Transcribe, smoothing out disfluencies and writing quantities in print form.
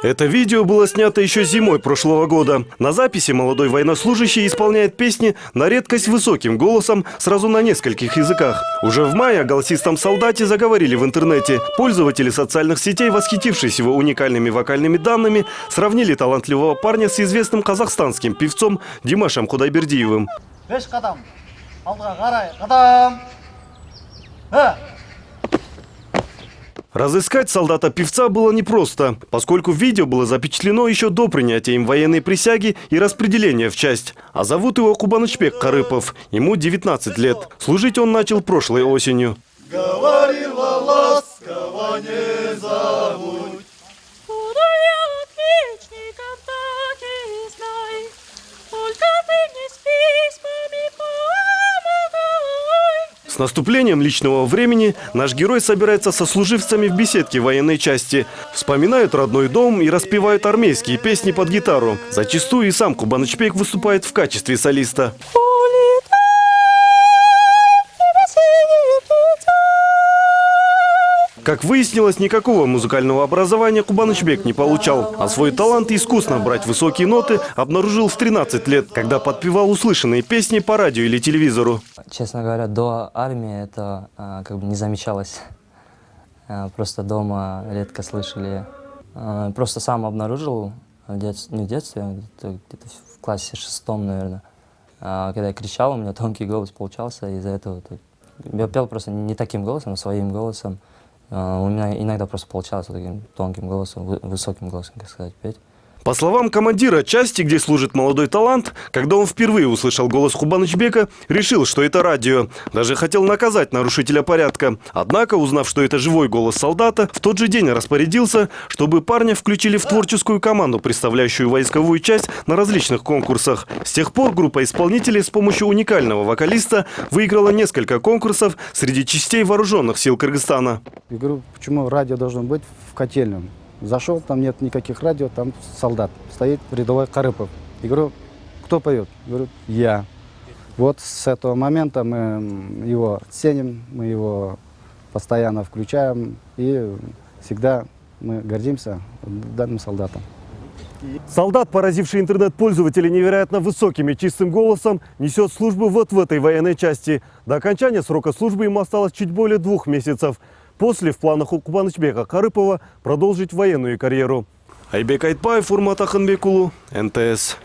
Это видео было снято еще зимой прошлого года. На записи молодой военнослужащий исполняет песни на редкость высоким голосом сразу на нескольких языках. Уже в мае о голосистом солдате заговорили в интернете. Пользователи социальных сетей, восхитившись его уникальными вокальными данными, сравнили талантливого парня с известным казахстанским певцом Димашем Кудайбердиевым. Разыскать солдата-певца было непросто, поскольку видео было запечатлено еще до принятия им военной присяги и распределения в часть. А зовут его Кубанычбек Карыпов. Ему 19 лет. Служить он начал прошлой осенью. Говорила ласково, не забудь. Буду я отличником, так и знай. Только ты мне с письмами помогай. С наступлением личного времени наш герой собирается со служивцами в беседке военной части. Вспоминают родной дом и распевают армейские песни под гитару. Зачастую и сам Кубанычбек выступает в качестве солиста. Как выяснилось, никакого музыкального образования Кубанычбек не получал, а свой талант искусно брать высокие ноты обнаружил в 13 лет, когда подпевал услышанные песни по радио или телевизору. Честно говоря, до армии это как бы не замечалось. Просто дома редко слышали. Просто сам обнаружил, не в детстве, где-то в классе 6, наверное. Когда я кричал, у меня тонкий голос получался, из-за этого я пел просто не таким голосом, а своим голосом. У меня иногда просто получалось вот таким тонким голосом, высоким голосом, как сказать, петь. По словам командира части, где служит молодой талант, когда он впервые услышал голос Кубанычбека, решил, что это радио. Даже хотел наказать нарушителя порядка. Однако, узнав, что это живой голос солдата, в тот же день распорядился, чтобы парня включили в творческую команду, представляющую войсковую часть на различных конкурсах. С тех пор группа исполнителей с помощью уникального вокалиста выиграла несколько конкурсов среди частей вооруженных сил Кыргызстана. Я говорю, почему радио должно быть в котельном? Зашел, там нет никаких радио, там солдат. Стоит рядовой Карыпов. Я говорю, кто поет? Говорю, я. Вот с этого момента мы его ценим, мы его постоянно включаем. И всегда мы гордимся данным солдатом. Солдат, поразивший интернет-пользователей невероятно высоким и чистым голосом, несет службу вот в этой военной части. До окончания срока службы ему осталось чуть более 2 месяцев. После в планах у Кубанычбека Карыпова продолжить военную карьеру. Айбек Айтбаев, Урмат Аханбекулу, НТС.